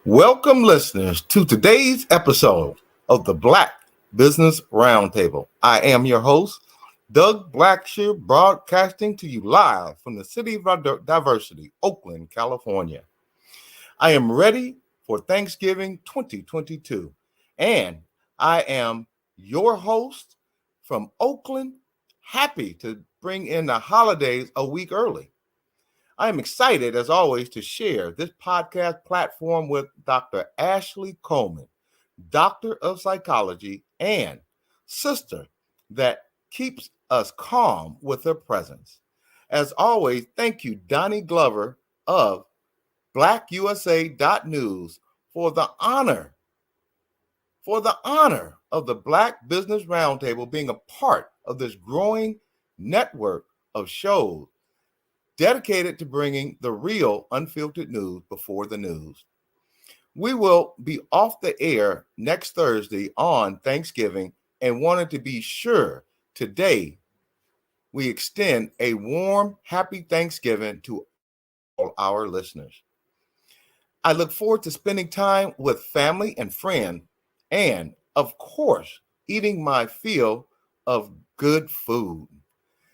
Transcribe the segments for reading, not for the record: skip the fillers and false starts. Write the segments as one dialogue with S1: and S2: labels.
S1: Welcome, listeners, to today's episode of the Black Business Roundtable. I am your host, Doug Blackshear, broadcasting to you live from the City of Diversity, Oakland, California. I am ready for Thanksgiving 2022, and I am your host from Oakland, happy to bring in the holidays a week early. I am excited, as always, to share this podcast platform with Dr. Ashley Coleman, Doctor of Psychology and sister that keeps us calm with her presence. As always, thank you, Donnie Glover of BlackUSA.News for the honor, of the Black Business Roundtable being a part of this growing network of shows dedicated to bringing the real unfiltered news before the news. We will be off the air next Thursday on Thanksgiving and wanted to be sure today we extend a warm, happy Thanksgiving to all our listeners. I look forward to spending time with family and friends and, of course, eating my fill of good food.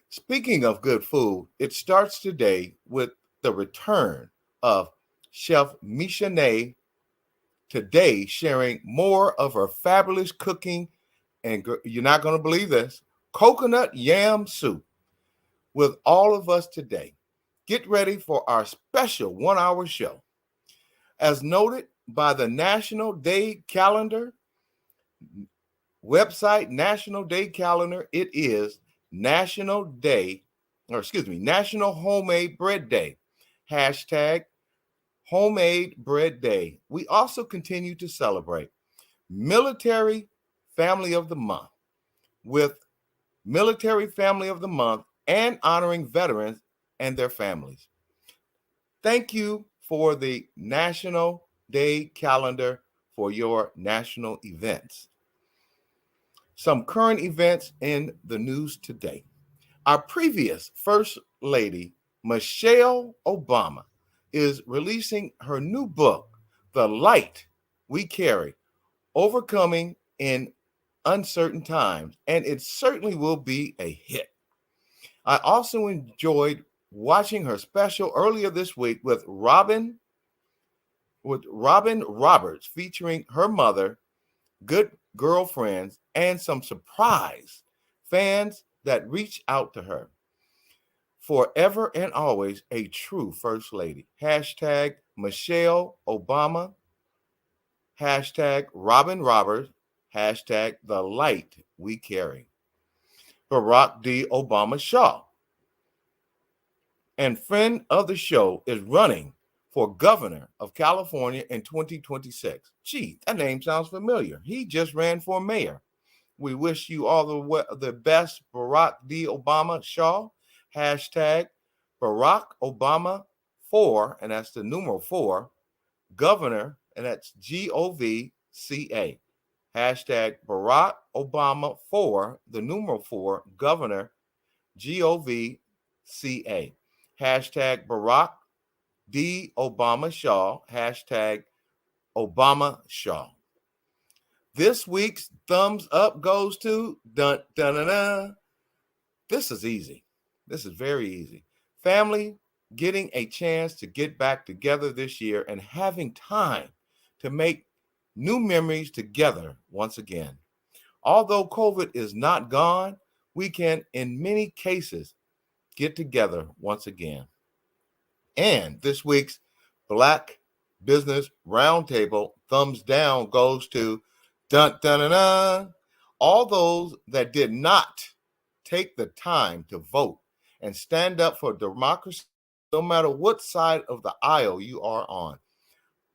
S1: Speaking of good food, it starts today with the return of Chef Michauxnée, today sharing more of her fabulous cooking, and you're not going to believe this, coconut yam soup with all of us today. Get ready for our special 1-hour show. As noted by the National Day Calendar website, National Day Calendar, it is National Homemade Bread Day. Hashtag Homemade Bread Day. We also continue to celebrate Military Family of the Month with Military Family of the Month and honoring veterans and their families. Thank you for the National Day Calendar for your national events. Some current events in the news today. Our previous First Lady, Michelle Obama, is releasing her new book, The Light We Carry, Overcoming in Uncertain Times, and it certainly will be a hit. I also enjoyed watching her special earlier this week with Robin Roberts, featuring her mother, good girlfriends, and some surprise fans that reach out to her. Forever and always a true First Lady. Hashtag Michelle Obama. Hashtag Robin Roberts. Hashtag The Light We Carry. Barack D. Obama Shaw, and friend of the show, is running for governor of California in 2026. Gee, that name sounds familiar. He just ran for mayor. We wish you all the best, Barack D. Obama Shaw. Hashtag Barack Obama 4, and that's the numeral 4, governor, and that's GOVCA. Hashtag Barack Obama 4, the numeral 4, governor, GOVCA. Hashtag Barack D. Obama Shaw. Hashtag Obama Shaw. This week's thumbs up goes to dun dun dun dun. This is easy. This is very easy. Family getting a chance to get back together this year and having time to make new memories together once again. Although COVID is not gone, we can, in many cases, get together once again. And this week's Black Business Roundtable thumbs down goes to dun dun dun dun. All those that did not take the time to vote and stand up for democracy, no matter what side of the aisle you are on.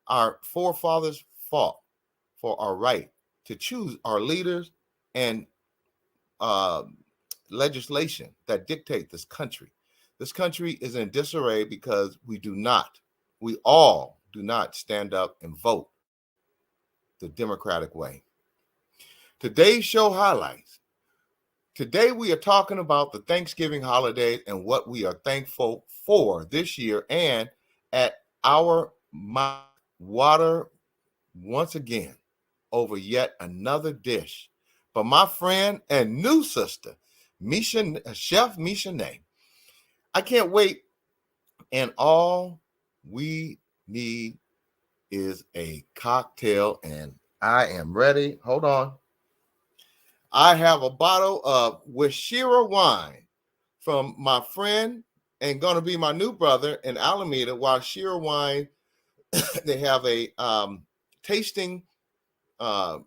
S1: Our forefathers fought for our right to choose our leaders and legislation that dictate this country. This country is in disarray because we all do not stand up and vote the democratic way. Today's show highlights. Today we are talking about the Thanksgiving holidays and what we are thankful for this year, and at our water once again over yet another dish for my friend and new sister, Chef Michauxnée. I can't wait. And all we need is a cocktail, and I am ready. Hold on. I have a bottle of Wishira wine from my friend and going to be my new brother in Alameda. Wishira wine, they have a tasting uh,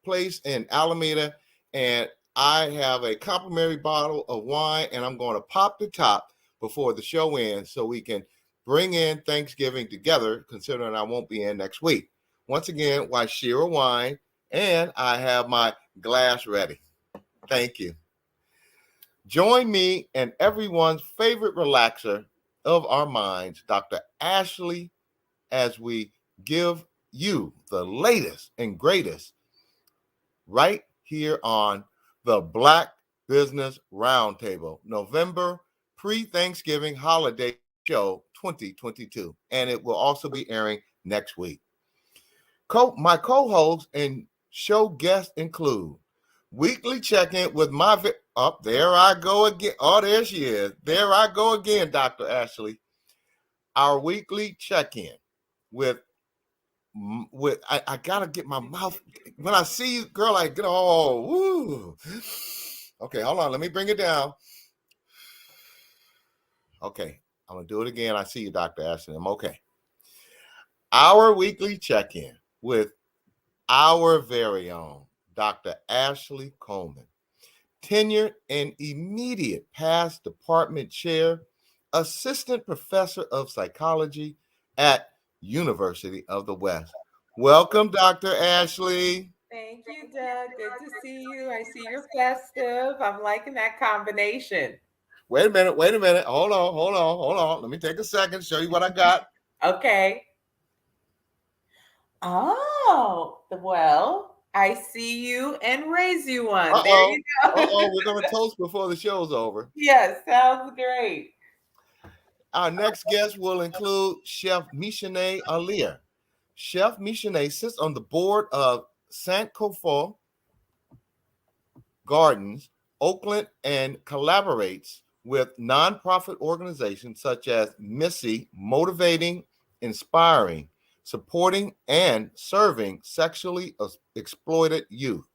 S1: place in Alameda, and I have a complimentary bottle of wine, and I'm going to pop the top before the show ends so we can bring in Thanksgiving together, considering I won't be in next week. Once again, Wishira wine, and I have my glass ready. Thank you. Join me and everyone's favorite relaxer of our minds, Dr. Ashley, as we give you the latest and greatest right here on the Black Business Roundtable, November pre-Thanksgiving holiday show 2022. And it will also be airing next week. My co-hosts and show guests include weekly check-in with my there I go again. Oh, there she is. There I go again, Dr. Ashley. Our weekly check-in with I gotta get my mouth when I see you, girl. I get woo. Okay, hold on. Let me bring it down. Okay, I'm gonna do it again. I see you, Dr. Ashley. I'm okay. Our weekly check-in with our very own Dr. Ashley Coleman, tenured and immediate past department chair, assistant professor of psychology at University of the West. Welcome, Dr. Ashley.
S2: Thank you, Doug. Good to see you. I see you're festive. I'm liking that combination.
S1: Wait a minute. Hold on. Let me take a second, show you what I got.
S2: Okay. Oh, well, I see you and raise you one. There you go.
S1: We're going to toast before the show's over.
S2: Yes, sounds great.
S1: Our next guest will include Chef Michauxnée Alia. Chef Michauxnée sits on the board of Sankofa Gardens, Oakland, and collaborates with nonprofit organizations such as Missy, motivating, inspiring, supporting, and serving sexually exploited youth.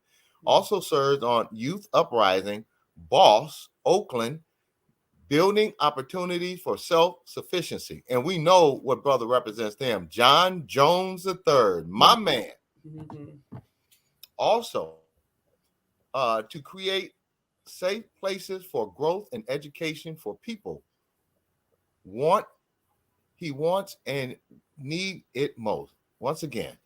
S1: Also serves on Youth Uprising, Boss, Oakland, building opportunities for self-sufficiency. And we know what brother represents them, John Jones III, my man. Mm-hmm. Also, to create safe places for growth and education for people he wants and need it most. Once again,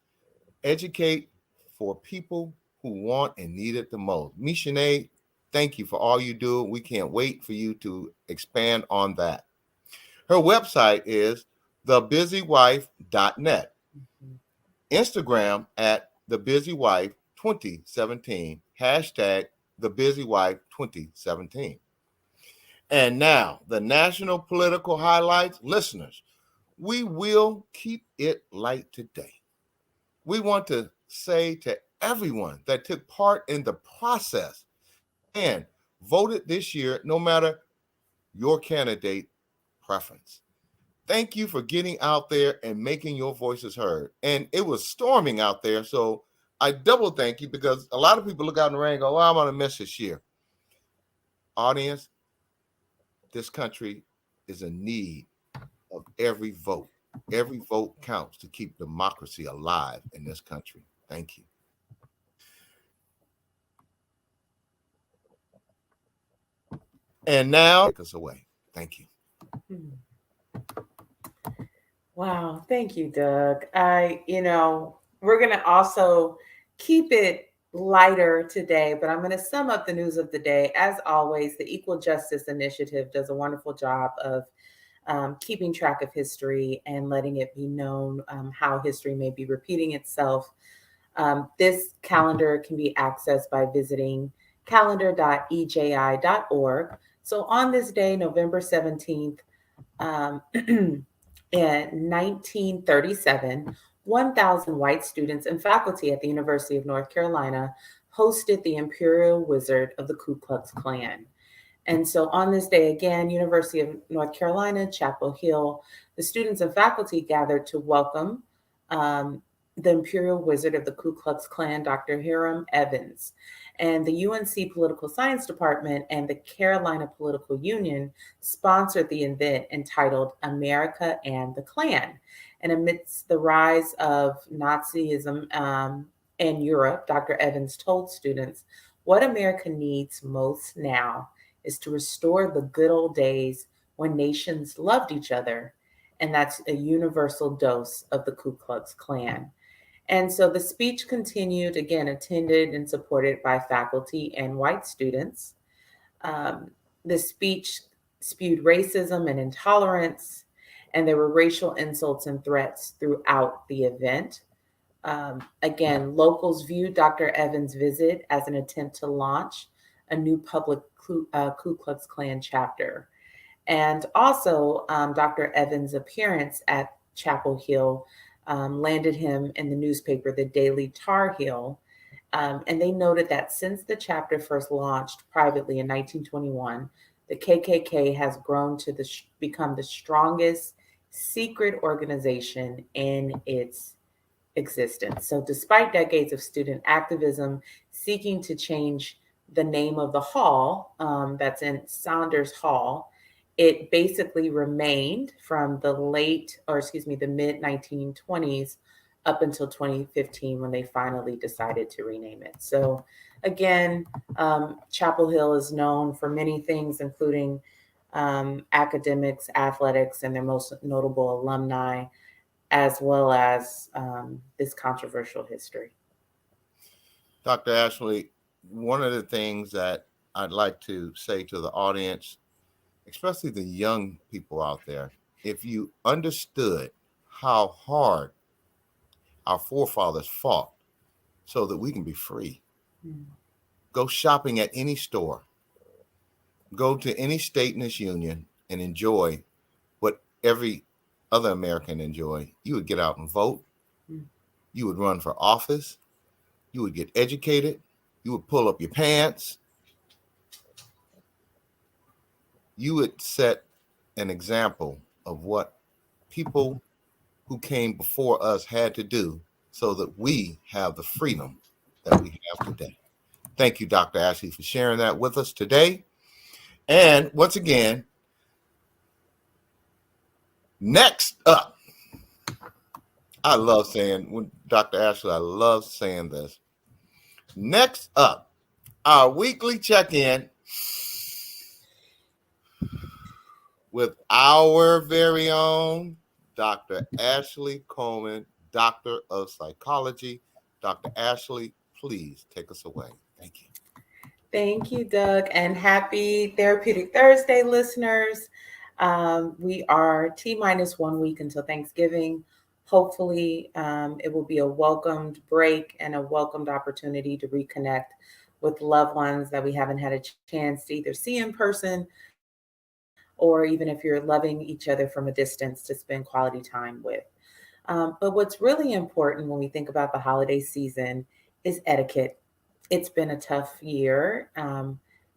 S1: educate for people who want and need it the most. Michauxnée, thank you for all you do. We can't wait for you to expand on that. Her website is thebusywife.net. Mm-hmm. Instagram at thebusywife2017, hashtag thebusywife2017. And now, the national political highlights. Listeners, we will keep it light today. We want to say to everyone that took part in the process and voted this year, no matter your candidate preference, thank you for getting out there and making your voices heard. And it was storming out there, so I double thank you, because a lot of people look out in the rain and go, well, I'm going to miss this year. Audience, this country is in need of every vote. Every vote counts to keep democracy alive in this country. Thank you. And now, take us away. Thank you.
S2: Wow. Thank you, Doug. We're going to also keep it lighter today, but I'm going to sum up the news of the day. As always, the Equal Justice Initiative does a wonderful job of keeping track of history and letting it be known how history may be repeating itself. This calendar can be accessed by visiting calendar.eji.org. So on this day, November 17th, in 1937, 1,000 white students and faculty at the University of North Carolina hosted the Imperial Wizard of the Ku Klux Klan. And so on this day, again, University of North Carolina, Chapel Hill, the students and faculty gathered to welcome um, the Imperial Wizard of the Ku Klux Klan, Dr. Hiram Evans. And the UNC Political Science Department and the Carolina Political Union sponsored the event entitled America and the Klan. And amidst the rise of Nazism in Europe, Dr. Evans told students, what America needs most now is to restore the good old days when nations loved each other. And that's a universal dose of the Ku Klux Klan. And so the speech continued, again, attended and supported by faculty and white students. Um, the speech spewed racism and intolerance, and there were racial insults and threats throughout the event. Again, locals viewed Dr. Evans' visit as an attempt to launch a new public Ku Klux Klan chapter. And also, Dr. Evans' appearance at Chapel Hill landed him in the newspaper, the Daily Tar Heel. And they noted that since the chapter first launched privately in 1921, the KKK has grown to become the strongest secret organization in its existence. So, despite decades of student activism seeking to change the name of the hall, that's in Saunders Hall, it basically remained from the mid 1920s up until 2015 when they finally decided to rename it. So, again, Chapel Hill is known for many things, including academics, athletics, and their most notable alumni, as well as this controversial history.
S1: Dr. Ashley, one of the things that I'd like to say to the audience, especially the young people out there, if you understood how hard our forefathers fought so that we can be free, go shopping at any store, go to any state in this union and enjoy what every other American enjoy. You would get out and vote. You would run for office. You would get educated. You would pull up your pants. You would set an example of what people who came before us had to do so that we have the freedom that we have today. Thank you, Dr. Ashley, for sharing that with us today. And once again, next up, I love saying, Dr. Ashley, I love saying this. Next up, our weekly check-in with our very own Dr. Ashley Coleman, Doctor of Psychology. Dr. Ashley, please take us away. Thank you.
S2: Thank you, Doug, and happy Therapeutic Thursday, listeners. We are T-minus 1 week until Thanksgiving. Hopefully, it will be a welcomed break and a welcomed opportunity to reconnect with loved ones that we haven't had a chance to either see in person, or even if you're loving each other from a distance, to spend quality time with. But what's really important when we think about the holiday season is etiquette. It's been a tough year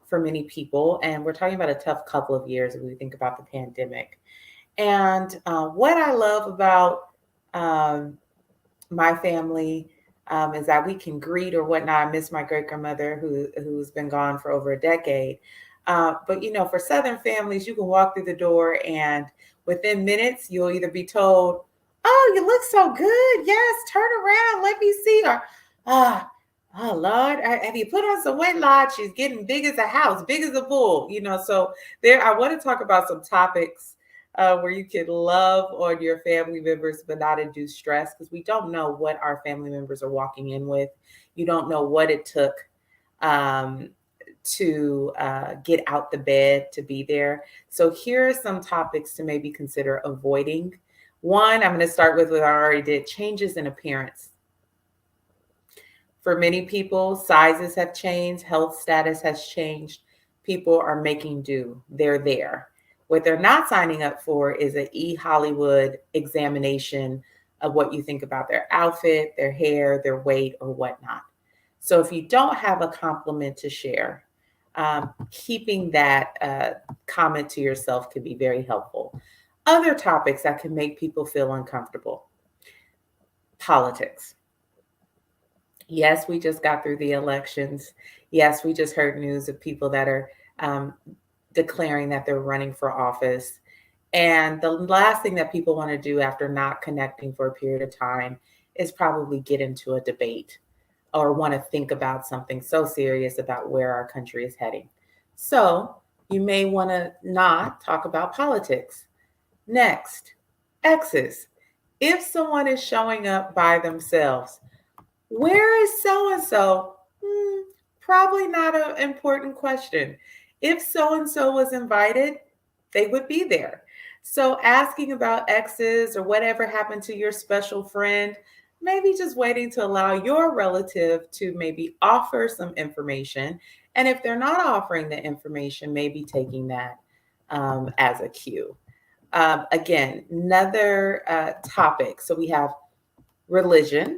S2: for many people, and we're talking about a tough couple of years if we think about the pandemic. And what I love about um, my family is that we can greet or whatnot. I miss my great grandmother who's been gone for over a decade. But you know, for Southern families, you can walk through the door and within minutes, you'll either be told, "Oh, you look so good. Yes, turn around, let me see," or "Ah, oh Lord, have you put on some weight, Lord? She's getting big as a house, big as a bull." You know, so there. I want to talk about some topics where you can love on your family members but not induce stress, because we don't know what our family members are walking in with. You don't know what it took um, to get out the bed to be there. So here are some topics to maybe consider avoiding. One, I'm going to start with what I already did: changes in appearance. For many people, sizes have changed, health status has changed. People are making do. They're there. What they're not signing up for is an e-Hollywood examination of what you think about their outfit, their hair, their weight, or whatnot. So if you don't have a compliment to share, keeping that comment to yourself can be very helpful. Other topics that can make people feel uncomfortable: politics. Yes, we just got through the elections. Yes, we just heard news of people that are um, declaring that they're running for office. And the last thing that people want to do after not connecting for a period of time is probably get into a debate or want to think about something so serious about where our country is heading. So you may want to not talk about politics. Next, exes. If someone is showing up by themselves, where is so and so? Probably not an important question. If so and so was invited, they would be there. So asking about exes or whatever happened to your special friend, maybe just waiting to allow your relative to maybe offer some information. And if they're not offering the information, maybe taking that as a cue. Again, another topic. So we have religion,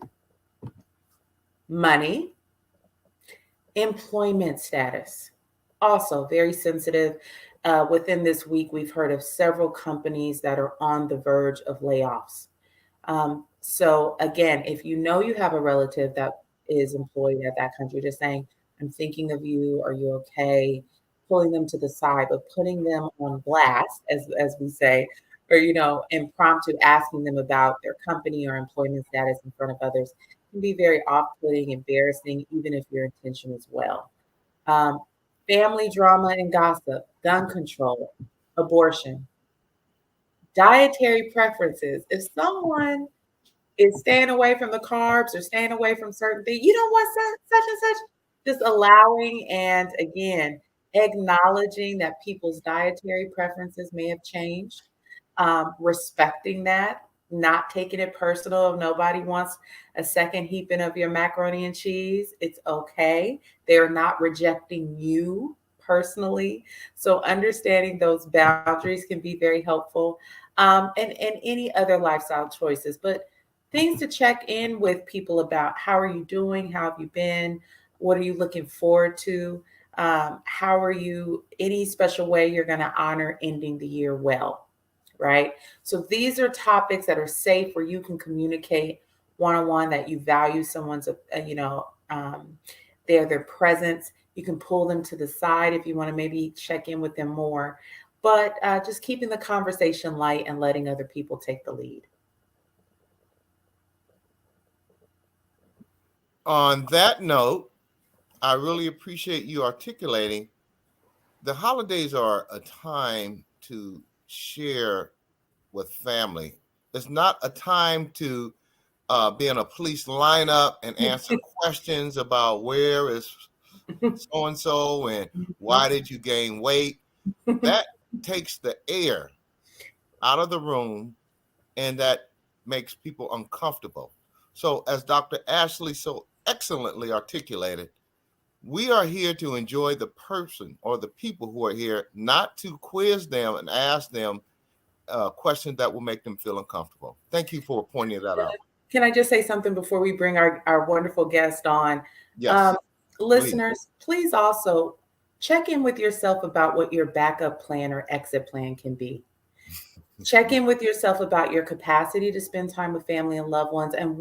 S2: money, employment status. Also, very sensitive. Within this week, we've heard of several companies that are on the verge of layoffs. So, again, if you know you have a relative that is employed at that country, just saying, I'm thinking of you. Are you okay? Pulling them to the side, but putting them on blast, as we say, or, impromptu asking them about their company or employment status in front of others can be very off-putting, embarrassing, even if your intention is well. Um, Family drama and gossip, gun control, abortion, dietary preferences. If someone is staying away from the carbs or staying away from certain things, you don't want such and such, just allowing and again, acknowledging that people's dietary preferences may have changed, respecting that, not taking it personal. If nobody wants a second heaping of your macaroni and cheese, it's okay. They're not rejecting you personally. So understanding those boundaries can be very helpful. And any other lifestyle choices, but things to check in with people about: how are you doing? How have you been? What are you looking forward to? How are you? Any special way you're going to honor ending the year well, right? So these are topics that are safe where you can communicate one-on-one that you value someone's, their presence. You can pull them to the side if you want to maybe check in with them more, but just keeping the conversation light and letting other people take the lead.
S1: On that note, I really appreciate you articulating the holidays are a time to share with family. It's not a time to be in a police lineup and answer questions about where is so and so and why did you gain weight. That takes the air out of the room and that makes people uncomfortable. So, as Dr. Ashley so excellently articulated, we are here to enjoy the person or the people who are here, not to quiz them and ask them questions that will make them feel uncomfortable. Thank you for pointing that out.
S2: Can I just say something before we bring our wonderful guest on?
S1: Yes, please.
S2: Listeners, please also check in with yourself about what your backup plan or exit plan can be. Check in with yourself about your capacity to spend time with family and loved ones, and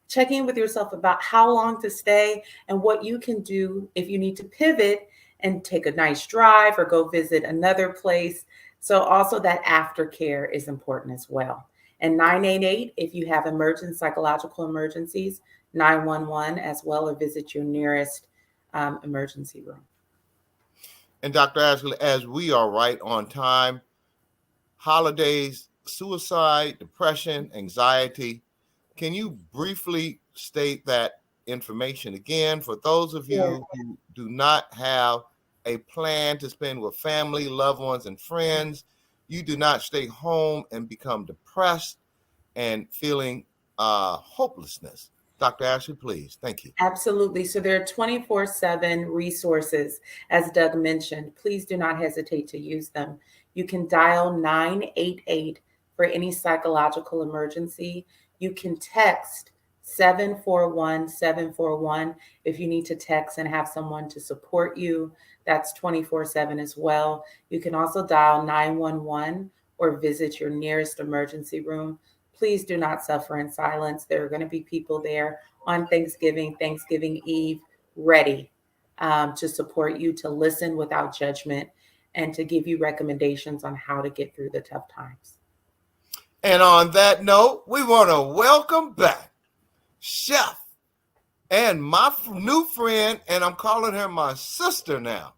S2: check in with yourself about how long to stay and what you can do if you need to pivot and take a nice drive or go visit another place. So also that aftercare is important as well. And 988 if you have emergent psychological emergencies, 911 as well, or visit your nearest emergency room.
S1: And Dr. Ashley, as we are right on time, holidays, suicide, depression, anxiety, can you briefly state that information again for those of
S2: Sure.
S1: you who do not have a plan to spend with family, loved ones, and friends? You do not stay home and become depressed and feeling hopelessness. Dr. Ashley, please. Thank you.
S2: Absolutely. So there are 24/7 resources, as Doug mentioned. Please do not hesitate to use them. You can dial 988 for any psychological emergency. You can text 741-741 if you need to text and have someone to support you. That's 24/7 as well. You can also dial 911 or visit your nearest emergency room. Please do not suffer in silence. There are going to be people there on Thanksgiving Eve, ready to support you, to listen without judgment, and to give you recommendations on how to get through the tough times.
S1: And on that note, we want to welcome back Chef and my new friend, and I'm calling her my sister now,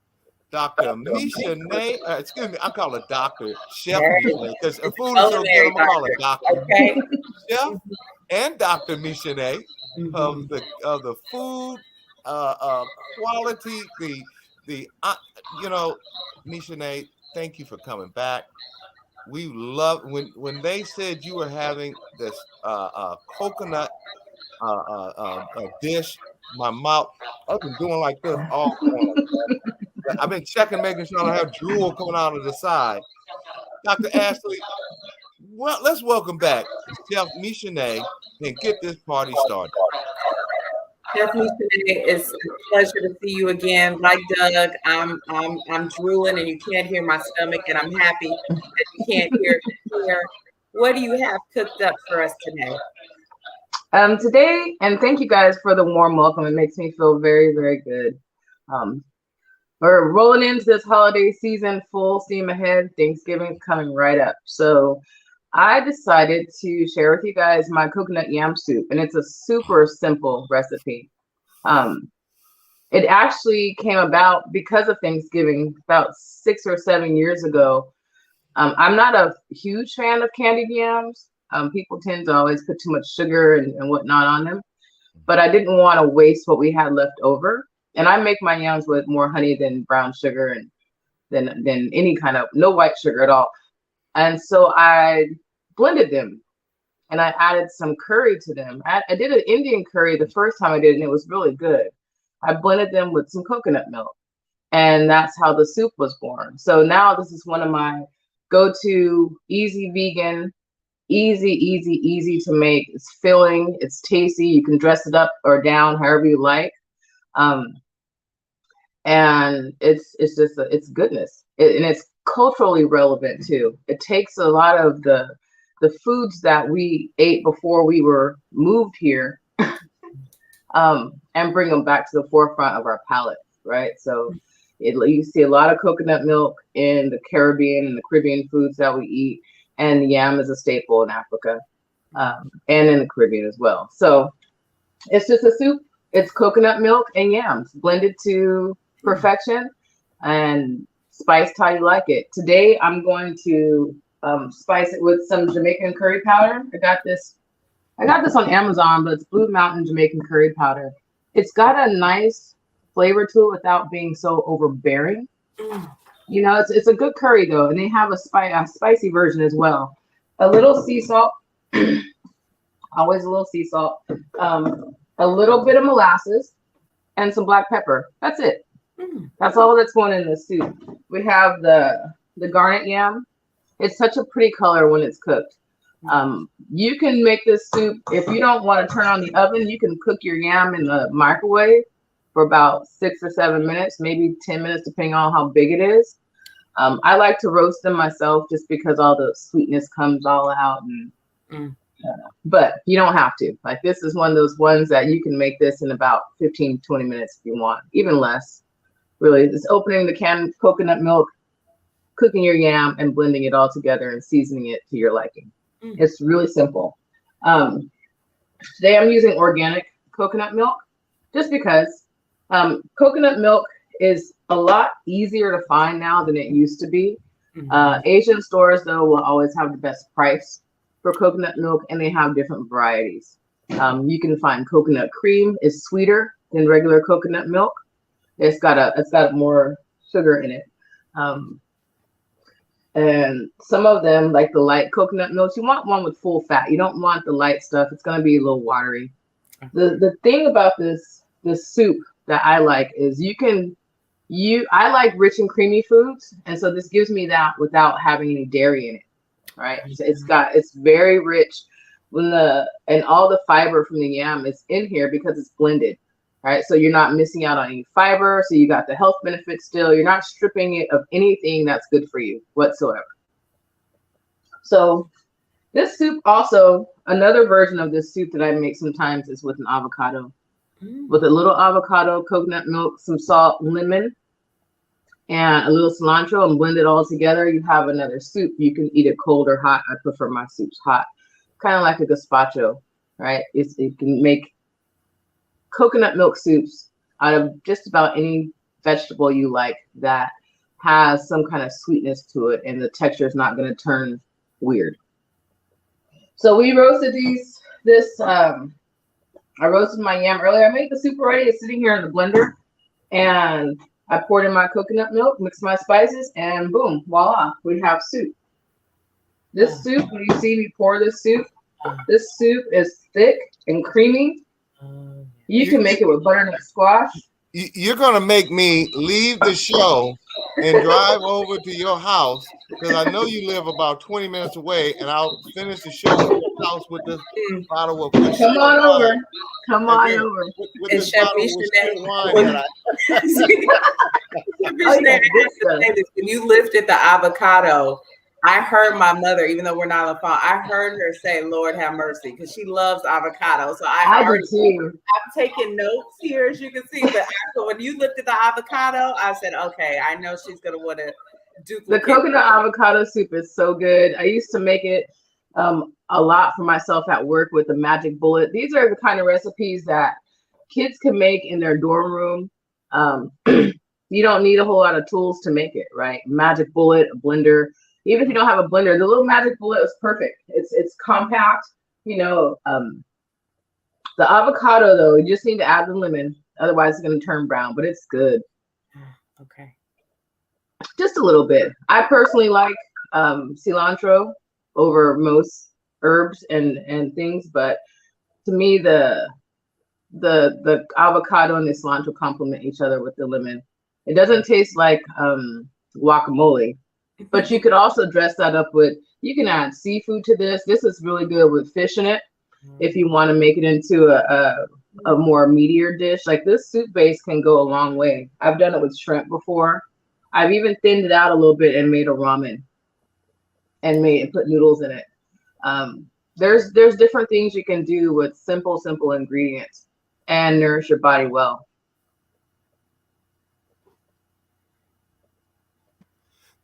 S1: Dr. Michauxnée. Excuse me, I call her Dr. Chef Michauxnée because her food is so good. I'm gonna call her Doctor.
S2: Okay.
S1: Chef and Dr. Michauxnée of
S2: Mhm.
S1: the food quality. The Michauxnée, thank you for coming back. We love when they said you were having this coconut dish. My mouth, I've been doing like this all morning. I've been checking, making sure I don't have drool coming out of the side. Dr. Ashley, well, let's welcome back Chef Michauxnée and get this party started.
S2: Definitely today. It's a pleasure to see you again. Like Doug, I'm drooling and you can't hear my stomach, and I'm happy that you can't hear it here. What do you have cooked up for us today?
S3: Today, and thank you guys for the warm welcome. It makes me feel very, very good. We're rolling into this holiday season, full steam ahead. Thanksgiving's coming right up. So I decided to share with you guys my coconut yam soup, and it's a super simple recipe. It actually came about because of Thanksgiving about 6 or 7 years ago. I'm not a huge fan of candied yams. People tend to always put too much sugar and whatnot on them, but I didn't want to waste what we had left over. And I make my yams with more honey than brown sugar and than any kind of no white sugar at all. And so I blended them and I added some curry to them. I did an Indian curry the first time I did it, and it was really good. I blended them with some coconut milk, and that's how the soup was born. So now this is one of my go-to easy vegan, easy to make. It's filling, it's tasty. You can dress it up or down however you like. And it's just it's goodness, and it's culturally relevant too. It takes a lot of the foods that we ate before we were moved here, and bring them back to the forefront of our palate, right? So you see a lot of coconut milk in the Caribbean and the Caribbean foods that we eat, and yam is a staple in Africa, and in the Caribbean as well. So it's just a soup. It's coconut milk and yams blended to perfection and spiced how you like it. Today, I'm going to spice it with some Jamaican curry powder. I got this on Amazon, but it's Blue Mountain Jamaican curry powder. It's got a nice flavor to it without being so overbearing. You know, it's a good curry though, and they have a spicy version as well. A little sea salt, always a little sea salt. A little bit of molasses and some black pepper. That's it. That's all that's going in the soup. We have the garnet yam. It's such a pretty color when it's cooked. You can make this soup, if you don't want to turn on the oven, you can cook your yam in the microwave for about 6 or 7 minutes, maybe 10 minutes, depending on how big it is. I like to roast them myself just because all the sweetness comes all out. But you don't have to. Like, this is one of those ones that you can make this in about 15, 20 minutes if you want, even less. Really, it's opening the canned coconut milk, cooking your yam, and blending it all together and seasoning it to your liking. It's really simple. Today I'm using organic coconut milk just because coconut milk is a lot easier to find now than it used to be. Asian stores, though, will always have the best price for coconut milk, and they have different varieties. You can find coconut cream is sweeter than regular coconut milk. It's got more sugar in it. And some of them, like the light coconut milks, you want one with full fat. You don't want the light stuff. It's going to be a little watery. The thing about this soup that I like is I like rich and creamy foods, and so this gives me that without having any dairy in it, right? So it's very rich and all the fiber from the yam is in here because it's blended, right? So you're not missing out on any fiber. So you got the health benefits still. You're not stripping it of anything that's good for you whatsoever. So this soup also, another version of this soup that I make sometimes is with an avocado, with a little avocado, coconut milk, some salt, lemon, and a little cilantro, and blend it all together. You have another soup. You can eat it cold or hot. I prefer my soups hot, kind of like a gazpacho, right? You can make coconut milk soups out of just about any vegetable you like that has some kind of sweetness to it, and the texture is not going to turn weird. So we roasted I roasted my yam earlier. I made the soup already. It's sitting here in the blender, and I poured in my coconut milk, mixed my spices, and boom, voila, we have soup. This soup, when you see me pour this soup is thick and creamy. You can make it with butternut squash.
S1: You're going to make me leave the show and drive over to your house, because I know you live about 20 minutes away, and I'll finish the show at your house with this bottle of
S3: Come on over. Come on
S1: then,
S3: over.
S1: with this bottle of still wine that
S2: When you lifted the avocado, I heard my mother, even though we're not on the phone, I heard her say, Lord have mercy, because she loves avocado. So I do too. I'm taking notes here, as you can see. But so when you looked at the avocado, I said, okay, I know she's going to want to duplicate.
S3: The coconut avocado soup is so good. I used to make it a lot for myself at work with the magic bullet. These are the kind of recipes that kids can make in their dorm room. You don't need a whole lot of tools to make it, right? Magic bullet, a blender. Even if you don't have a blender, the little magic bullet is perfect. It's compact, the avocado though, you just need to add the lemon, otherwise it's going to turn brown, but it's good.
S2: Okay.
S3: Just a little bit. I personally like cilantro over most herbs and things, but to me the avocado and the cilantro complement each other with the lemon. It doesn't taste like guacamole. But you could also dress that up with, you can add seafood to this. This is really good with fish in it. If you want to make it into a more meatier dish, like this soup base can go a long way. I've done it with shrimp before. I've even thinned it out a little bit and made a ramen and put noodles in it. There's different things you can do with simple ingredients and nourish your body well.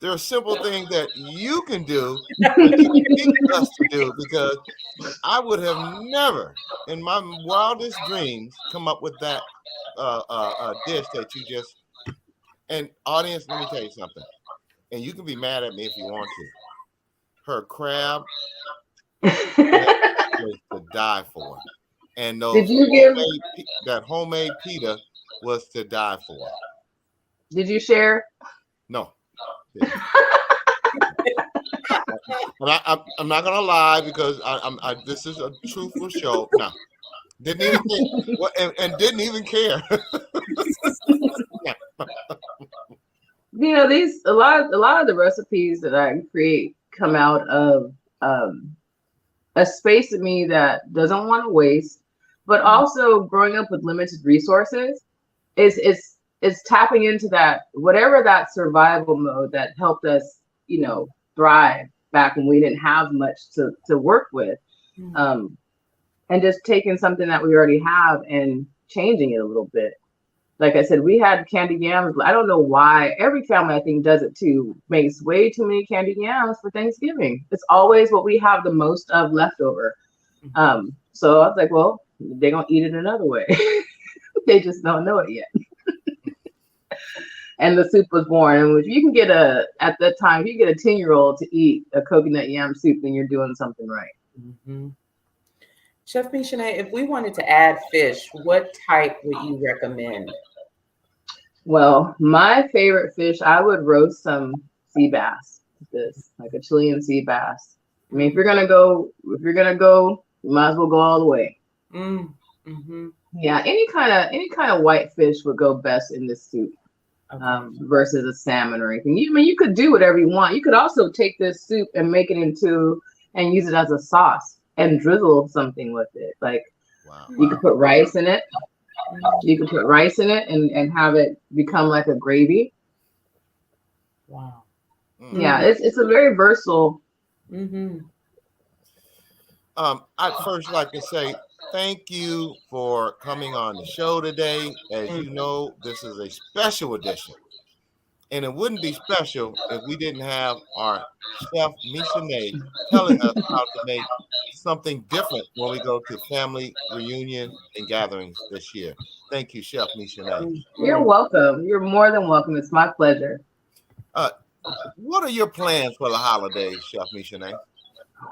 S1: there are simple things that you can do that you need us to do, because I would have never in my wildest dreams come up with that dish that you just, and audience, let me tell you something, and you can be mad at me if you want to. Her crab was to die for. And those that homemade pita was to die for.
S3: Did you share?
S1: No. And I'm not gonna lie, because I this is a truthful show. No, didn't even and didn't even care.
S3: You know, these a lot of the recipes that I create come out of a space in me that doesn't want to waste, but also growing up with limited resources is tapping into that, whatever that survival mode that helped us, you know, thrive back when we didn't have much to work with, and just taking something that we already have and changing it a little bit. Like I said, we had candied yams. I don't know why. Every family, I think, does it too. Makes way too many candied yams for Thanksgiving. It's always what we have the most of leftover. So I was like, well, they're going to eat it another way. They just don't know it yet. And the soup was born. And if you can get at that time, if you get a 10-year-old to eat a coconut yam soup, then you're doing something right.
S2: Mm-hmm. Chef Michauxnée, if we wanted to add fish, what type would you recommend?
S3: Well, my favorite fish, I would roast some sea bass. Like a Chilean sea bass. I mean, if you're gonna go, you might as well go all the way.
S2: Mm-hmm.
S3: Yeah, any kind of white fish would go best in this soup, versus a salmon or anything. You could do whatever you want. You could also take this soup and make it and use it as a sauce. and drizzle something with it. Like
S1: Wow.
S3: you could put rice in it. You could put rice in it and have it become like a gravy.
S2: Wow.
S3: Yeah, it's a very versatile.
S1: I'd first like to say thank you for coming on the show today. As you know, this is a special edition. And it wouldn't be special if we didn't have our chef, Michauxnée, telling us how to make something different when we go to family reunion and gatherings this year. Thank you, Chef Michauxnée.
S3: You're welcome. You're more than welcome. It's my pleasure.
S1: What are your plans for the holidays, Chef Michauxnée?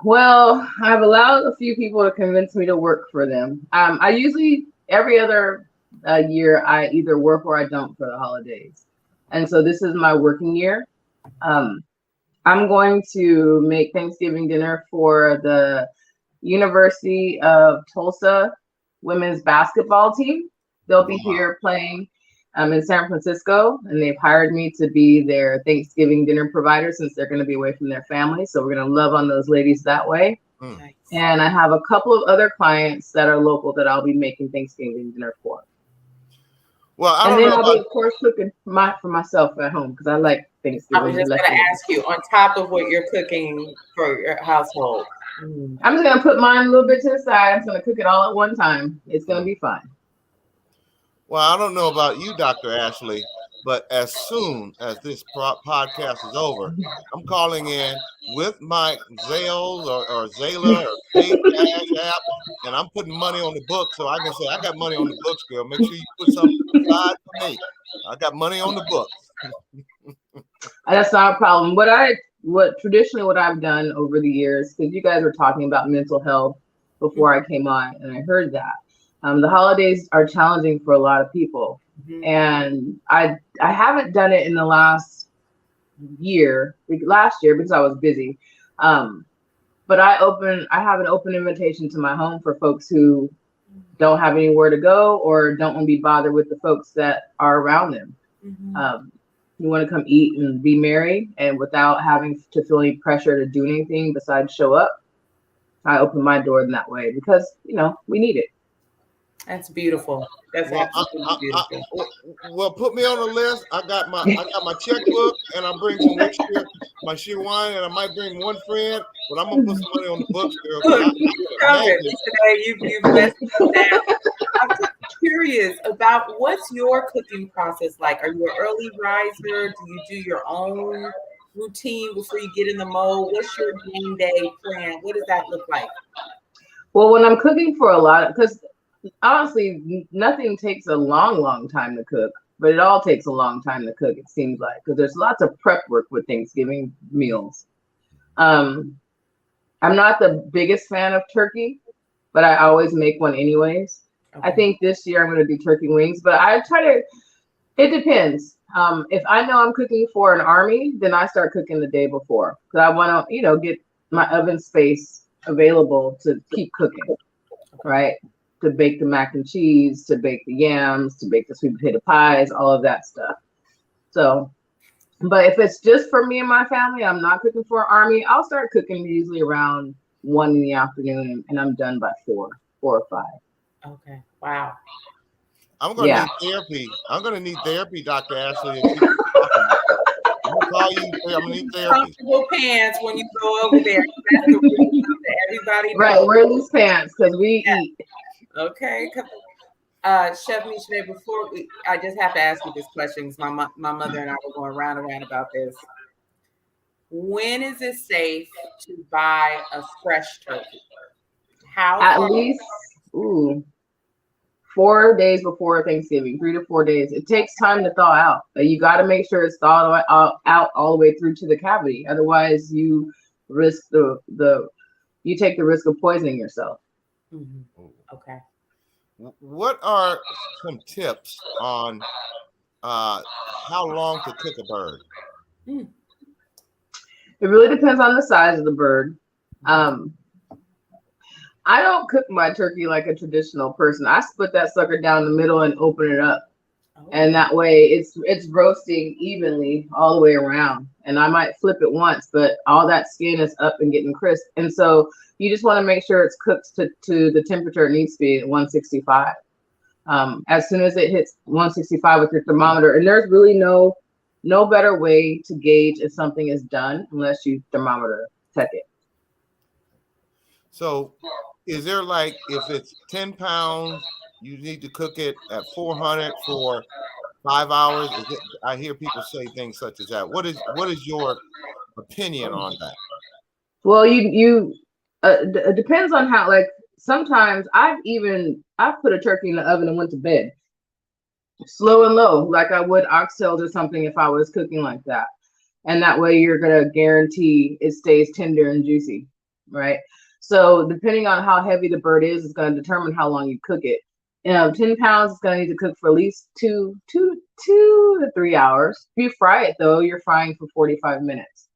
S3: Well, I've allowed a few people to convince me to work for them. I usually, every other year, I either work or I don't for the holidays. And so this is my working year. I'm going to make Thanksgiving dinner for the University of Tulsa women's basketball team. They'll be here playing in San Francisco, and they've hired me to be their Thanksgiving dinner provider since they're going to be away from their family. So we're going to love on those ladies that way.
S2: Nice.
S3: And I have a couple of other clients that are local that I'll be making Thanksgiving dinner for.
S1: Well, I
S3: And
S1: don't
S3: then
S1: know
S3: I'll
S1: about
S3: be, of course, cooking for myself at home because I like Thanksgiving.
S2: I was just going to ask you, on top of what you're cooking for your household.
S3: I'm just going to put mine a little bit to the side. I'm going to cook it all at one time. It's going to be fine.
S1: Well, I don't know about you, Dr. Ashley, but as soon as this podcast is over, I'm calling in with my Zales or Zayla or Pay Cash app, and I'm putting money on the book so I can say, I got money on the books, girl. Make sure you put something aside for me. I got money on the books.
S3: That's not a problem. What traditionally what I've done over the years, because you guys were talking about mental health before I came on, and I heard that. The holidays are challenging for a lot of people. And I haven't done it in the last year because I was busy. But I have an open invitation to my home for folks who don't have anywhere to go or don't want to be bothered with the folks that are around them. You want to come eat and be merry and without having to feel any pressure to do anything besides show up. I open my door in that way because, we need it.
S2: That's beautiful. That's absolutely beautiful.
S1: Well, put me on the list. I got my checkbook, and I'm bringing my sheer wine, and I might bring one friend, but I'm gonna put some money on the books, girl.
S2: You've messed up now. I'm just curious about what's your cooking process like. Are you an early riser? Do you do your own routine before you get in the mode? What's your game day plan? What does that look like?
S3: Well, when I'm cooking for because honestly, nothing takes a long time to cook, but it all takes a long time to cook, it seems like, because there's lots of prep work with Thanksgiving meals. I'm not the biggest fan of turkey, but I always make one anyways. Okay. I think this year I'm going to do turkey wings, but it depends. If I know I'm cooking for an army, then I start cooking the day before because I want to, get my oven space available to keep cooking, right? To bake the mac and cheese, to bake the yams, to bake the sweet potato pies, all of that stuff. So, but if it's just for me and my family, I'm not cooking for an army. I'll start cooking usually around 1 in the afternoon, and I'm done by 4 or 5.
S2: Okay. Wow.
S1: I'm going to need therapy. I'm going to need therapy, Dr. Ashley. I'm going to call you. I'm going to need therapy.
S2: Comfortable pants when you go over there. That's the reason that everybody knows.
S3: Right. Wear loose pants because we eat.
S2: Okay. Chef Michauxnée, I just have to ask you this question because my mother and I were going round and round about this. When is it safe to buy a fresh turkey?
S3: At least 4 days before Thanksgiving, 3 to 4 days. It takes time to thaw out. You got to make sure it's thawed out all the way through to the cavity. Otherwise, you risk you take the risk of poisoning yourself.
S2: Okay.
S1: What are some tips on how long to cook a bird?
S3: It really depends on the size of the bird. I don't cook my turkey like a traditional person. I split that sucker down the middle and open it up And
S2: Oh,
S3: that way it's roasting evenly all the way around. And I might flip it once, but all that skin is up and getting crisp. And so you just want to make sure it's cooked to the temperature it needs to be at 165. As soon as it hits 165 with your thermometer, and there's really no better way to gauge if something is done unless you thermometer check it.
S1: So, is there like if it's 10 pounds, you need to cook it at 400 for 5 hours? Is it? I hear people say things such as that. What is your opinion on that?
S3: Well, it depends on how. Like sometimes I've put a turkey in the oven and went to bed slow and low, like I would oxtails or something if I was cooking like that. And that way you're gonna guarantee it stays tender and juicy, right? So depending on how heavy the bird is going to determine how long you cook it. 10 pounds is going to need to cook for at least two to 3 hours. If you fry it though, you're frying for 45 minutes.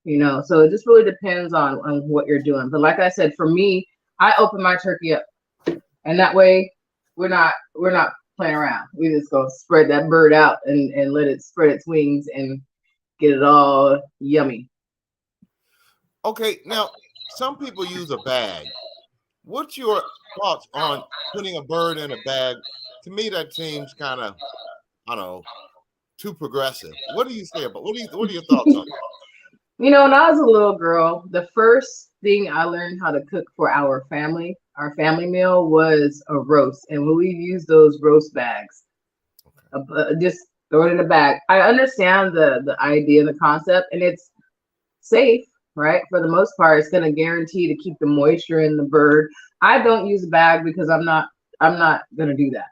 S3: So it just really depends on what you're doing. But like I said, for me, I open my turkey up, and that way we're not playing around. We just go spread that bird out and let it spread its wings and get it all yummy.
S1: Okay, now some people use a bag. What's your thoughts on putting a bird in a bag? To me, that seems kind of, I don't know, too progressive. What do you say about? What are your thoughts on that?
S3: When I was a little girl, the first thing I learned how to cook for our family meal was a roast. And when we use those roast bags, just throw it in a bag. I understand the idea, the concept, and it's safe, right? For the most part, it's going to guarantee to keep the moisture in the bird. I don't use a bag because I'm not going to do that.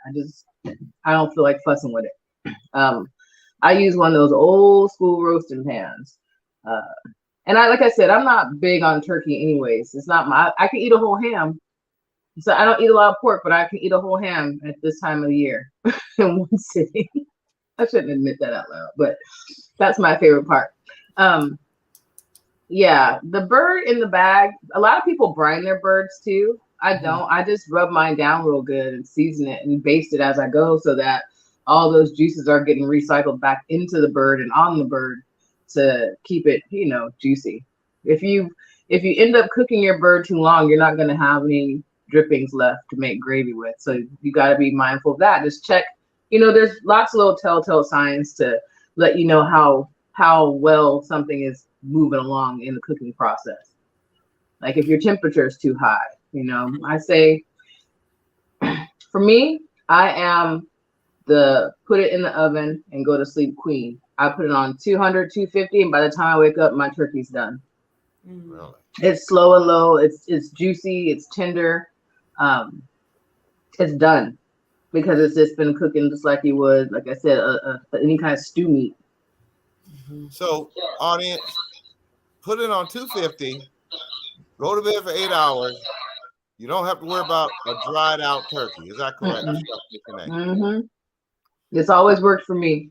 S3: I don't feel like fussing with it. I use one of those old school roasting pans. And like I said, I'm not big on turkey anyways. It's not I can eat a whole ham. So I don't eat a lot of pork, but I can eat a whole ham at this time of the year in one sitting. I shouldn't admit that out loud, but that's my favorite part. Yeah, the bird in the bag, a lot of people brine their birds too. I don't. I just rub mine down real good and season it and baste it as I go so that all those juices are getting recycled back into the bird and on the bird to keep it, juicy. If you end up cooking your bird too long, you're not going to have any drippings left to make gravy with. So you got to be mindful of that. Just check, there's lots of little telltale signs to let you know how well something is moving along in the cooking process. Like if your temperature is too high, I say, for me, I am the put it in the oven and go to sleep queen. I put it on 200, 250, and by the time I wake up, my turkey's done.
S1: Really?
S3: It's slow and low. It's juicy. It's tender. It's done because it's just been cooking just like you would, like I said, any kind of stew meat.
S1: So, audience, put it on 250. Go to bed for 8 hours. You don't have to worry about a dried out turkey. Is that correct?
S3: It's always worked for me.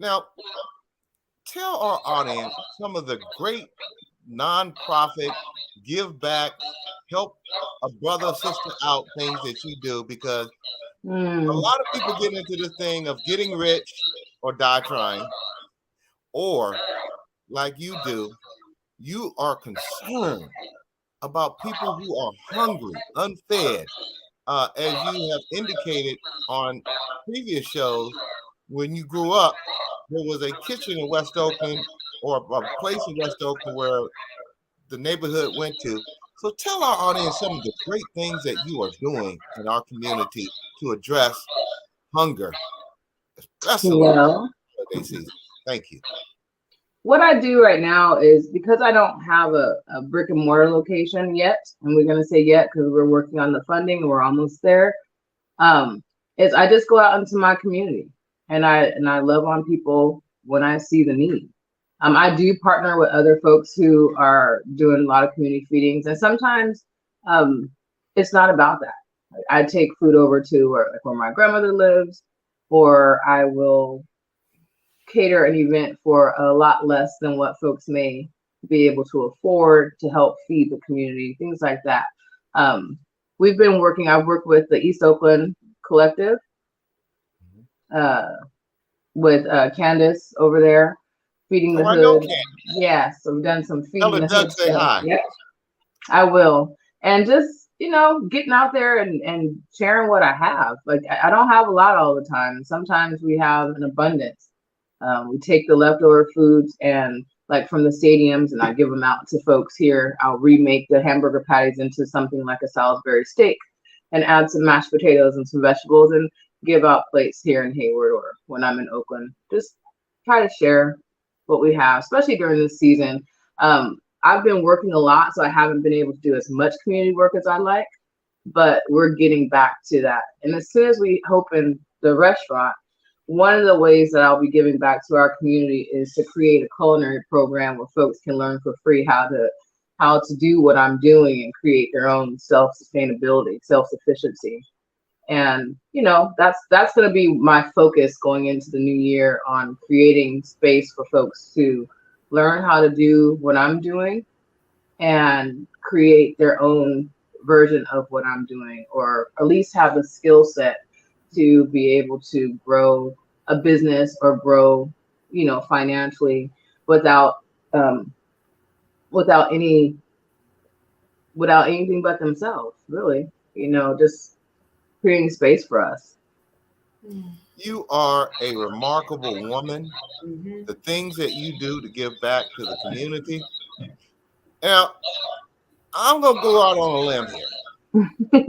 S1: Now, tell our audience some of the great nonprofit, give back, help a brother or sister out things that you do, because a lot of people get into this thing of getting rich or die trying, or like you do, you are concerned about people who are hungry, unfed. As you have indicated on previous shows, when you grew up, there was a kitchen in West Oakland or a place in West Oakland where the neighborhood went to. So tell our audience some of the great things that you are doing in our community to address hunger, especially in the holiday season. Thank you.
S3: What I do right now is, because I don't have a brick and mortar location yet, and we're going to say yet because we're working on the funding and we're almost there, is I just go out into my community and I love on people when I see the need. I do partner with other folks who are doing a lot of community feedings, and sometimes it's not about that. I take food over to where my grandmother lives, or I will cater an event for a lot less than what folks may be able to afford to help feed the community, things like that. I've worked with the East Oakland Collective, with Candace over there, feeding
S1: Oh,
S3: the
S1: I know,
S3: hood.
S1: Ken.
S3: Yeah, so we've done some
S1: Tell
S3: feeding
S1: her
S3: the
S1: Doug
S3: hood
S1: say
S3: stuff.
S1: hi.
S3: Yep, I will. And just, getting out there and sharing what I have. Like, I don't have a lot all the time. Sometimes we have an abundance. We take the leftover foods and like from the stadiums and I give them out to folks here. I'll remake the hamburger patties into something like a Salisbury steak and add some mashed potatoes and some vegetables and give out plates here in Hayward or when I'm in Oakland. Just try to share what we have, especially during this season. I've been working a lot, so I haven't been able to do as much community work as I'd like, but we're getting back to that. And as soon as we open the restaurant, one of the ways that I'll be giving back to our community is to create a culinary program where folks can learn for free how to do what I'm doing and create their own self-sustainability, self-sufficiency. And that's going to be my focus going into the new year on creating space for folks to learn how to do what I'm doing and create their own version of what I'm doing, or at least have the skill set to be able to grow a business or grow, financially without um, without any without anything but themselves, really. Just creating space for us.
S1: You are a remarkable woman.
S2: Mm-hmm.
S1: The things that you do to give back to the community. Now, I'm going to go out on a limb here.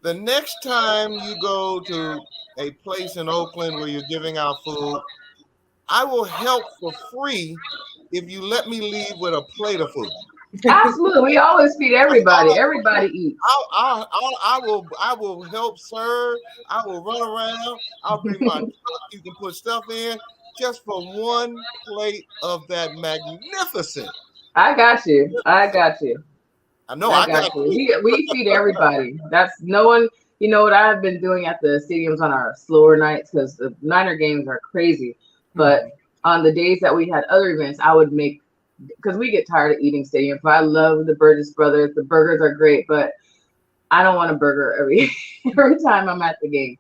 S1: The next time you go to a place in Oakland where you're giving out food, I will help for free if you let me leave with a plate of food.
S3: Absolutely. We always feed everybody. Everybody eats.
S1: I will help serve. I will run around. I'll bring my truck. You can put stuff in just for one plate of that magnificent.
S3: I got you. I got you.
S1: I know
S3: I
S1: I
S3: got
S1: got
S3: you.
S1: you.
S3: We feed everybody. That's no one. You know what I've been doing at the stadiums on our slower nights, because the Niner games are crazy. But on the days that we had other events, I would make, because we get tired of eating stadium. But I love the Burgess Brothers. The burgers are great, but I don't want a burger every time I'm at the game.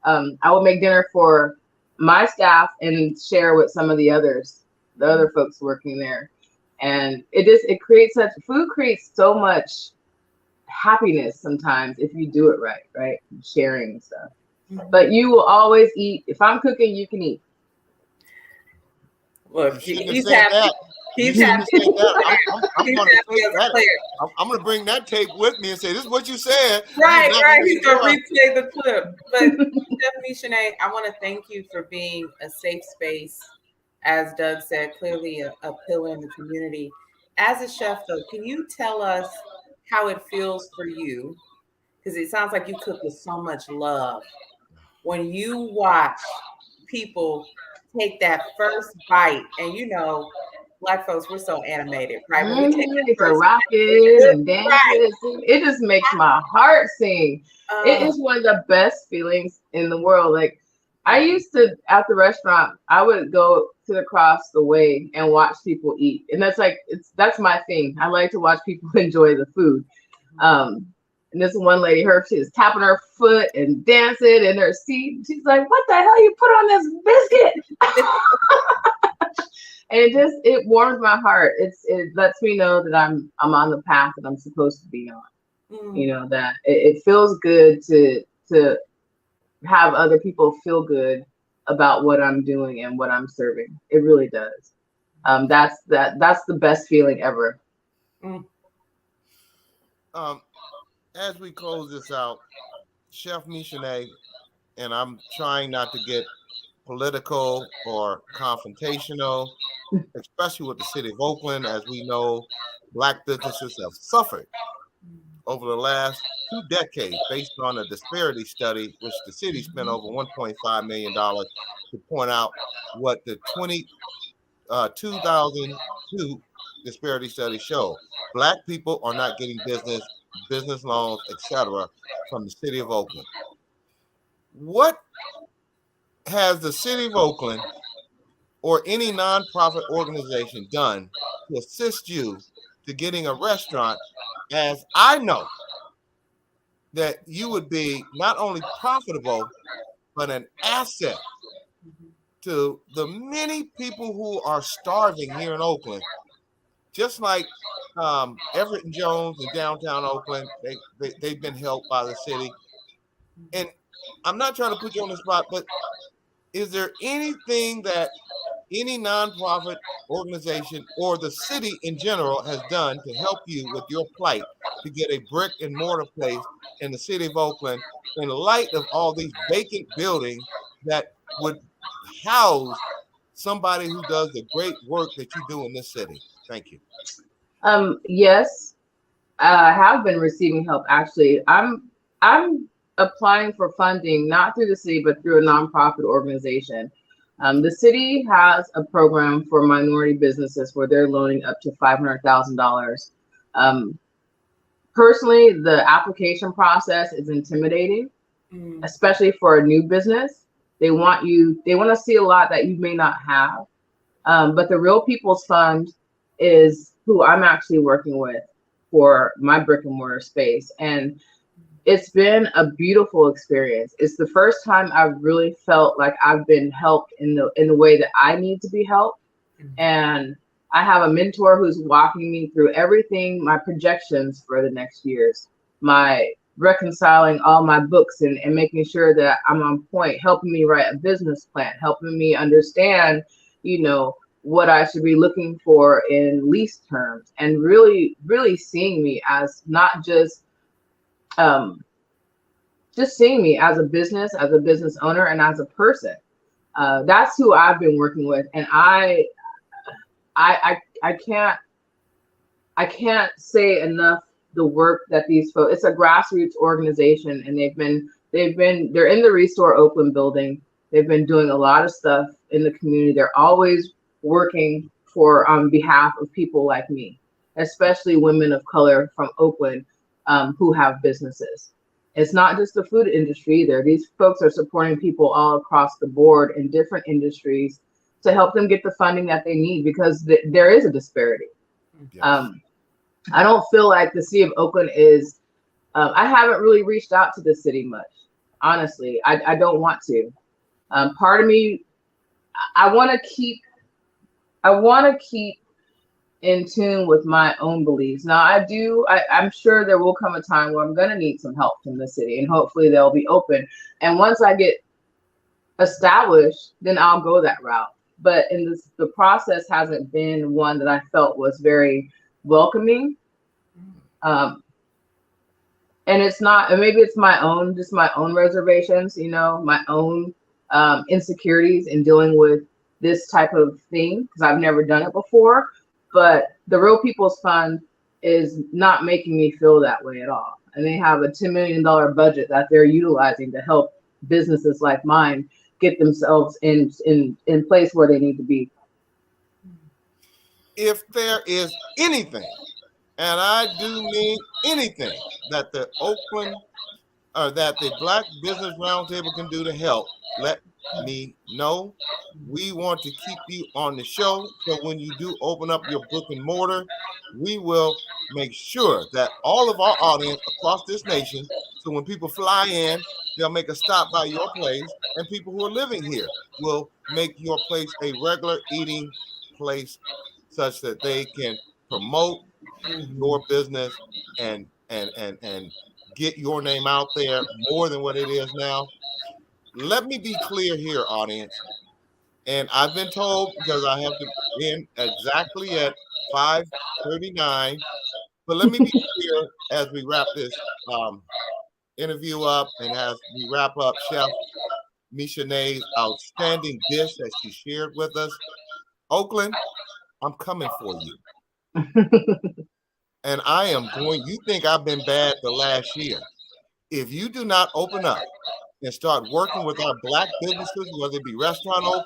S3: I will make dinner for my staff and share with some of the other folks working there. And it creates food creates so much happiness sometimes if you do it right? Sharing and stuff. But you will always eat. If I'm cooking, you can eat.
S2: Look,
S1: You shouldn't have
S2: he's
S1: said
S2: happy.
S1: that.
S2: He's
S1: You shouldn't
S2: happy.
S1: have said that. I'm
S2: He's
S1: going to
S2: happy
S1: take
S2: as a
S1: that.
S2: player.
S1: I'm going to bring that tape with me and say, this is what you said.
S2: Right. He's
S1: You're
S2: gonna
S1: not
S2: replay the clip. But Chef Michauxnée, I want to thank you for being a safe space, as Doug said, clearly a pillar in the community. As a chef, though, can you tell us how it feels for you? Because it sounds like you cook with so much love. When you watch people take that first bite, and Black folks, we're so animated, right? When we take that
S3: It's a
S2: first
S3: rocking and
S2: bite, right?
S3: dances. It just makes my heart sing. It
S2: Uh,
S3: is one of the best feelings in the world. Like, I used to, at the restaurant, I would go to across the way and watch people eat. And that's my thing. I like to watch people enjoy the food. And this one lady, she was tapping her foot and dancing in her seat. She's like, "What the hell you put on this biscuit?" And it warms my heart. It lets me know that I'm on the path that I'm supposed to be on. That it feels good to have other people feel good about what I'm doing and what I'm serving. It really does. That's the best feeling ever.
S1: As we close this out, Chef Michauxnée, and I'm trying not to get political or confrontational, especially with the city of Oakland. As we know, Black businesses have suffered over the last 2 decades based on a disparity study, which the city spent over $1.5 million to point out what the 2002 disparity study showed. Black people are not getting business loans, etc., from the city of Oakland. What has the city of Oakland or any nonprofit organization done to assist you to getting a restaurant, as I know that you would be not only profitable, but an asset to the many people who are starving here in Oakland. Just like Everett and Jones in downtown Oakland, they've been helped by the city. And I'm not trying to put you on the spot, but is there anything that any nonprofit organization or the city in general has done to help you with your plight to get a brick and mortar place in the city of Oakland in light of all these vacant buildings that would house somebody who does the great work that you do in this city? Thank you.
S3: Yes, I have been receiving help. Actually, I'm applying for funding not through the city but through a nonprofit organization. The city has a program for minority businesses where they're loaning up to $500,000. Personally, the application process is intimidating, especially for a new business. They want to see a lot that you may not have. But the Real People's Fund is who I'm actually working with for my brick and mortar space. And it's been a beautiful experience. It's the first time I've really felt like I've been helped in the way that I need to be helped. And I have a mentor who's walking me through everything, my projections for the next years, my reconciling all my books and making sure that I'm on point, helping me write a business plan, helping me understand, what I should be looking for in lease terms, and really, really seeing me as not just seeing me as a business owner and as a person. That's who I've been working with. And I can't say enough the work that these folks, it's a grassroots organization, and they're in the Restore Oakland building. They've been doing a lot of stuff in the community. They're always working on behalf of people like me, especially women of color from Oakland who have businesses. It's not just the food industry either. These folks are supporting people all across the board in different industries to help them get the funding that they need, because there is a disparity. Yes. I don't feel like the city of Oakland is, I haven't really reached out to the city much, honestly. I don't want to. Part of me, I want to keep in tune with my own beliefs. Now I'm sure there will come a time where I'm going to need some help from the city, and hopefully they'll be open. And once I get established, then I'll go that route. But the process hasn't been one that I felt was very welcoming. And it's not, and maybe it's my own reservations, my own insecurities in dealing with this type of thing, because I've never done it before. But the Real People's Fund is not making me feel that way at all. And they have a $10 million budget that they're utilizing to help businesses like mine get themselves in place where they need to be.
S1: If there is anything, and I do mean anything, that the Black Business Roundtable can do to help, let me know. We want to keep you on the show, so when you do open up your brick and mortar, we will make sure that all of our audience across this nation, so when people fly in, they'll make a stop by your place, and people who are living here will make your place a regular eating place, such that they can promote your business and get your name out there more than what it is now. Let me be clear here, audience. And I've been told, because I have to end exactly at 5:39, but let me be clear as we wrap this interview up, and as we wrap up Chef Michauxnée's outstanding dish that she shared with us. Oakland, I'm coming for you. And I am going, you think I've been bad the last year. If you do not open up and start working with our Black businesses, whether it be restaurants,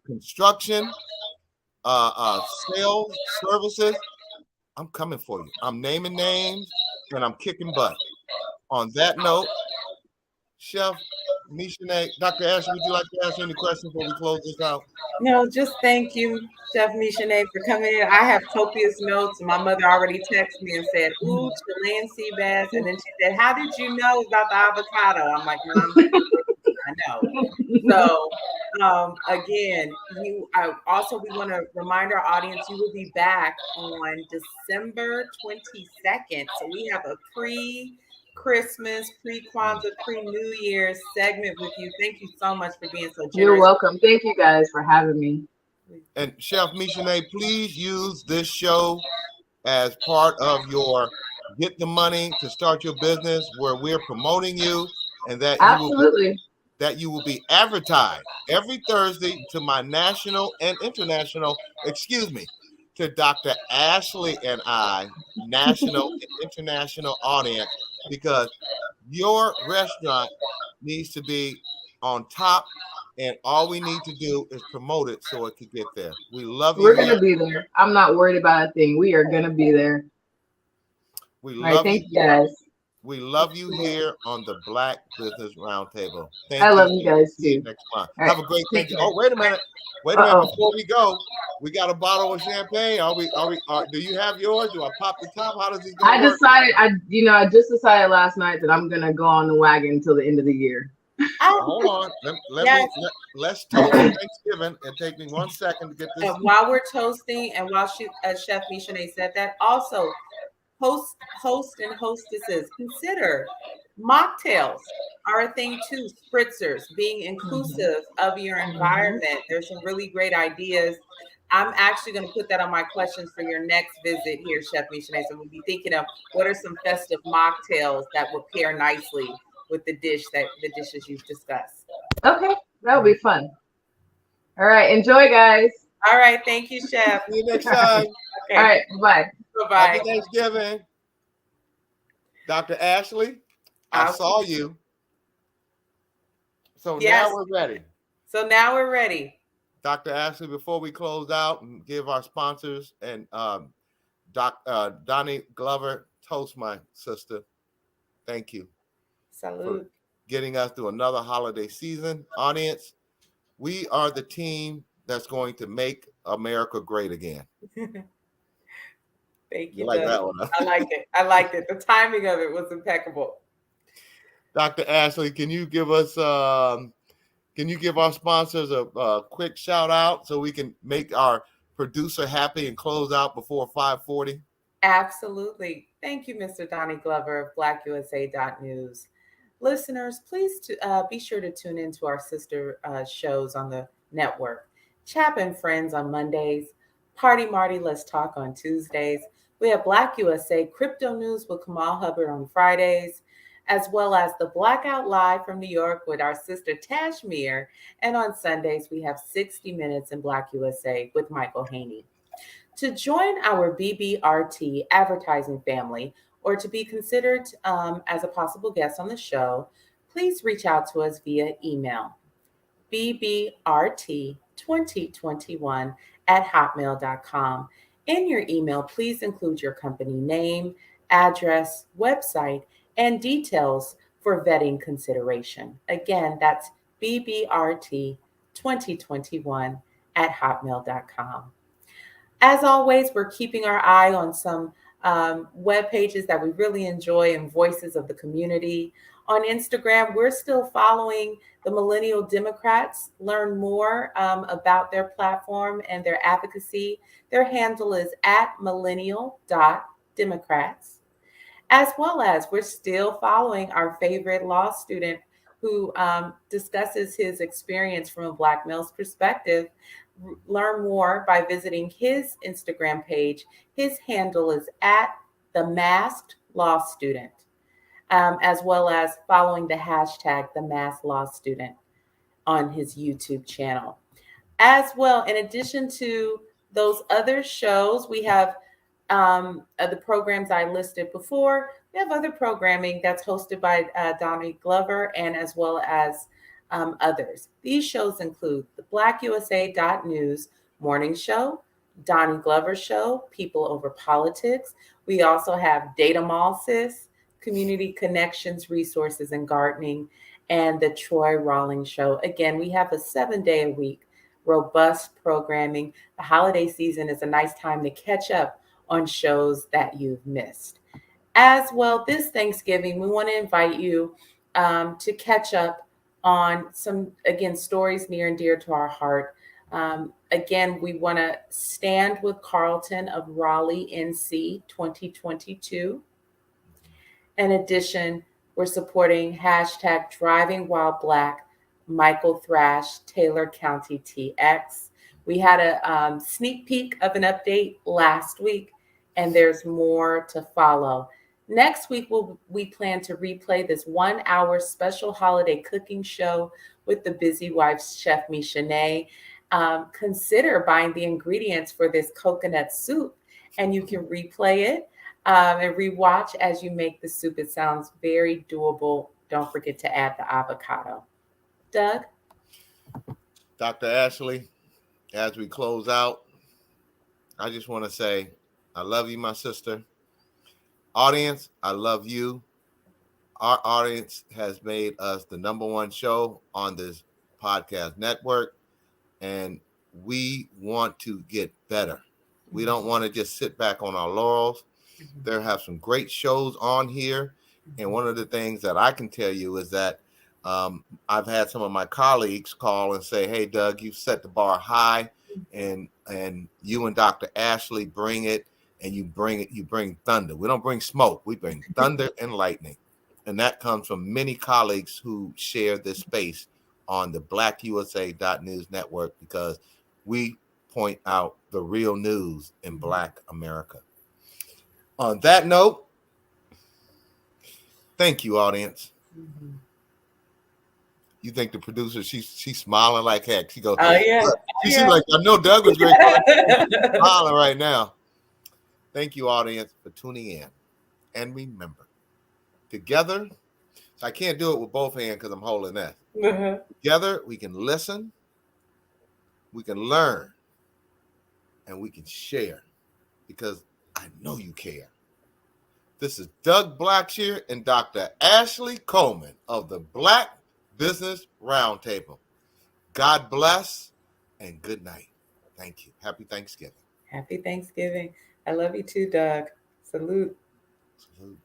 S1: construction, sales, services, I'm coming for you. I'm naming names and I'm kicking butt. On that note, Chef Michauxnée, Dr. Ashley, would you like to ask any questions before we close this out?
S2: No, just thank you, Chef Michauxnée, for coming in. I have copious notes. My mother already texted me and said, "Ooh, Chilean sea bass," and then she said, "How did you know about the avocado?" I'm like, "Mom, I know." So, again, we want to remind our audience you will be back on December 22nd. So we have a pre-Christmas, pre-Kwanzaa, pre-New Year's segment with you. Thank you so much for being so
S3: You're
S2: generous.
S3: welcome. Thank you guys for having me.
S1: And Chef Michauxnée, please use this show as part of your get the money to start your business, where we're promoting you, and
S3: Absolutely.
S1: that you will be advertised every Thursday to my national and international, excuse me, to Dr. Ashley and I, national and international audience, because your restaurant needs to be on top, and all we need to do is promote it so it could get there. We love you
S3: We're
S1: here.
S3: gonna be there. I'm not worried about a thing. We are gonna be there.
S1: We
S3: All right.
S1: love you.
S3: Thank you guys.
S1: We love you here on the Black Business Roundtable.
S3: I
S1: Thank you.
S3: love you guys
S1: See you
S3: too.
S1: next month.
S3: All right.
S1: Have a great
S3: Take
S1: Thanksgiving.
S3: care.
S1: Oh, wait a minute. Wait a minute.
S3: Uh
S1: Before we go, we got a bottle of champagne. Do you have yours? Do I pop the top? How does this
S3: I
S1: gonna work?
S3: decided. I just decided last night that I'm gonna go on the wagon until the end of the year.
S2: Oh,
S1: Hold on.
S2: yes.
S1: Let's toast Thanksgiving. It take me 1 second to get this.
S2: While we're toasting, and while Chef Michauxnée said that, also host and hostesses, consider mocktails are a thing too. Spritzers, being inclusive of your environment. There's some really great ideas. I'm actually going to put that on my questions for your next visit here, Chef Michauxnée. So we'll be thinking of what are some festive mocktails that will pair nicely with the dishes you've discussed.
S3: Okay, that'll be fun. All right, enjoy, guys.
S2: All right, thank you, Chef.
S1: See you next time.
S2: Okay,
S3: All right, bye.
S2: bye
S1: Happy
S2: bye.
S1: Thanksgiving. Dr. Ashley, I saw you. So
S2: Yes.
S1: now we're ready.
S2: So now we're ready.
S1: Dr. Ashley, before we close out and give our sponsors and Donnie Glover, toast my sister. Thank you
S2: Salute.
S1: for getting us through another holiday season. Audience, we are the team that's going to make America great again.
S2: Thank you,
S1: like
S2: Doug.
S1: that one? Huh?
S2: I like it. I liked it. The timing of it was impeccable.
S1: Dr. Ashley, can you give us can you give our sponsors a quick shout out so we can make our producer happy and close out before 5:40?
S2: Absolutely. Thank you, Mr. Donnie Glover of BlackUSA.news. Listeners, please be sure to tune into our sister shows on the network. Chap and Friends on Mondays, Party Marty Let's Talk on Tuesdays. We have Black USA Crypto News with Kamal Hubbard on Fridays, as well as the Blackout Live from New York with our sister Tashmir. And on Sundays, we have 60 Minutes in Black USA with Michael Haney. To join our BBRT advertising family or to be considered as a possible guest on the show, please reach out to us via email, bbrt2021@hotmail.com. In your email, please include your company name, address, website, and details for vetting consideration. Again, that's bbrt2021@hotmail.com. As always, we're keeping our eye on some web pages that we really enjoy and voices of the community. On Instagram, we're still following the Millennial Democrats. Learn more about their platform and their advocacy. Their handle is @millennial.democrats. As well as we're still following our favorite law student who discusses his experience from a Black male's perspective. Learn more by visiting his Instagram page. His handle is @TheMaskedLawStudent, as well as following the hashtag #TheMaskLawStudent on his YouTube channel. As well, in addition to those other shows, we have the programs I listed before. We have other programming that's hosted by Donnie Glover and as well as others. These shows include the BlackUSA.news morning show, Donnie Glover show, People Over Politics. We also have Data Malsis, Community Connections, Resources and Gardening, and the Troy Rawlings Show. Again, we have a 7-day-a-week robust programming. The holiday season is a nice time to catch up on shows that you've missed. As well, this Thanksgiving, we want to invite you to catch up on some, again, stories near and dear to our heart. Again, we want to stand with Carlton of Raleigh, NC 2022. In addition, we're supporting hashtag Driving While Black, Michael Thrash, Taylor County TX. We had a sneak peek of an update last week, and there's more to follow. Next week, we plan to replay this 1 hour special holiday cooking show with the Busy Wife Chef Michauxnée. Consider buying the ingredients for this coconut soup, and you can replay it and rewatch as you make the soup. It sounds very doable. Don't forget to add the avocado. Doug?
S1: Dr. Ashley, as we close out, I just want to say, I love you, my sister. Audience, I love you. Our audience has made us the #1 show on this podcast network, and we want to get better. We don't want to just sit back on our laurels. There have some great shows on here, and one of the things that I can tell you is that I've had some of my colleagues call and say, "Hey, Doug, you've set the bar high, and you and Dr. Ashley bring it, and you bring thunder. We don't bring smoke. We bring thunder and lightning." And that comes from many colleagues who share this space on the BlackUSA.News Network, because we point out the real news in Black America. On that note, thank you, audience.
S2: Mm-hmm.
S1: You think the producer, she's smiling like heck. She goes,
S2: "Oh, yeah.
S1: She seems like, I know Doug was great. Smiling right now. Thank you, audience, for tuning in. And remember, together, so I can't do it with both hands because I'm holding that. Together, we can listen, we can learn, and we can share, because I know you care. This is Doug Blackshear and Dr. Ashley Coleman of the Black Business Roundtable. God bless and good night. Thank you. Happy Thanksgiving.
S2: Happy Thanksgiving. I love you too, Doug. Salute.
S1: Salute.